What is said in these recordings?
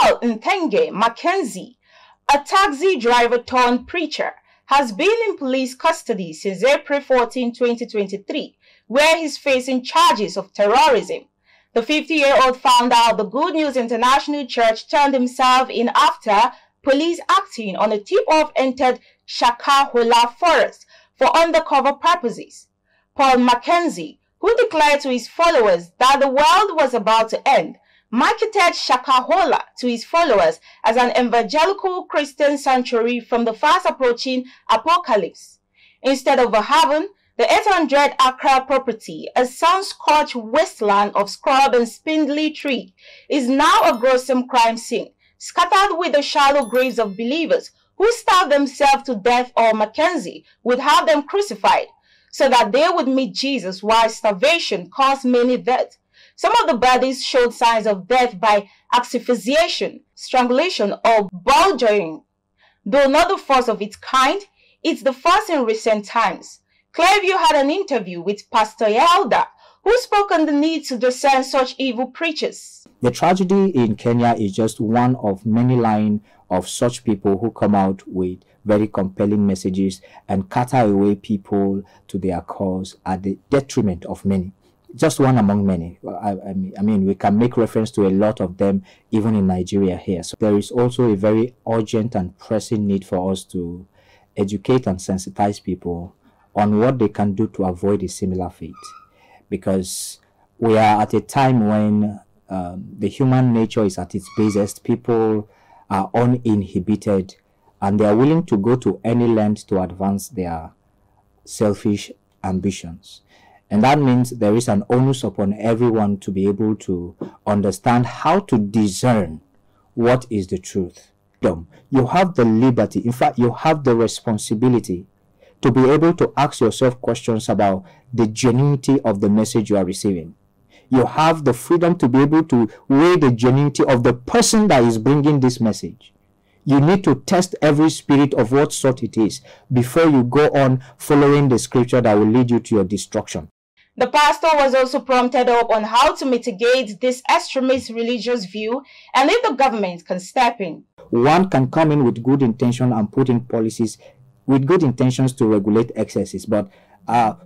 Paul Ntenge Mackenzie, a taxi driver turned preacher, has been in police custody since April 14, 2023, where he's facing charges of terrorism. The 50-year-old found out the Good News International Church turned himself in after police acting on a tip-off entered Shakahola Forest for undercover purposes. Paul Mackenzie, who declared to his followers that the world was about to end, marketed Shakahola to his followers as an evangelical Christian sanctuary from the fast-approaching apocalypse. Instead of a haven, the 800-acre property, a sun-scorched wasteland of scrub and spindly tree, is now a gruesome crime scene, scattered with the shallow graves of believers who starved themselves to death, or Mackenzie would have them crucified so that they would meet Jesus, while starvation caused many deaths. Some of the bodies showed signs of death by asphyxiation, strangulation, or bulging. Though not the first of its kind, it's the first in recent times. Clearview had an interview with Pastor Yelda, who spoke on the need to discern such evil preachers. The tragedy in Kenya is just one of many lines of such people who come out with very compelling messages and cater away people to their cause at the detriment of many. Just one among many. I mean, we can make reference to a lot of them even in Nigeria here. So there is also a very urgent and pressing need for us to educate and sensitize people on what they can do to avoid a similar fate. Because we are at a time when the human nature is at its basest. People are uninhibited and they are willing to go to any length to advance their selfish ambitions. And that means there is an onus upon everyone to be able to understand how to discern what is the truth. You have the liberty, in fact, you have the responsibility to be able to ask yourself questions about the genuinity of the message you are receiving. You have the freedom to be able to weigh the genuinity of the person that is bringing this message. You need to test every spirit of what sort it is before you go on following the scripture that will lead you to your destruction. The pastor was also prompted up on how to mitigate this extremist religious view and if the government can step in. One can come in with good intention and put in policies with good intentions to regulate excesses, but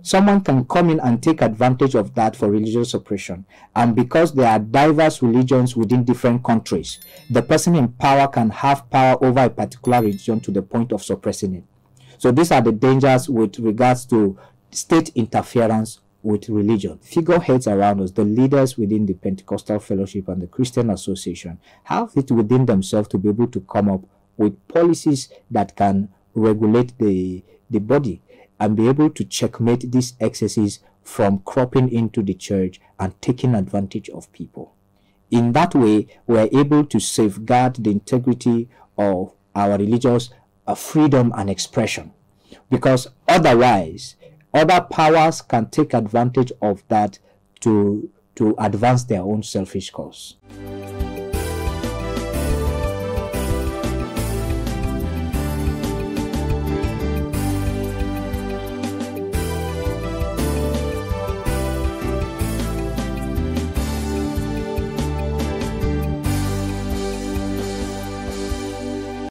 someone can come in and take advantage of that for religious oppression. And because there are diverse religions within different countries, the person in power can have power over a particular religion to the point of suppressing it. So these are the dangers with regards to state interference with religion. Figureheads around us, the leaders within the Pentecostal Fellowship and the Christian Association, have it within themselves to be able to come up with policies that can regulate the body and be able to checkmate these excesses from cropping into the church and taking advantage of people. In that way, we are able to safeguard the integrity of our religious freedom and expression, because otherwise other powers can take advantage of that to advance their own selfish cause.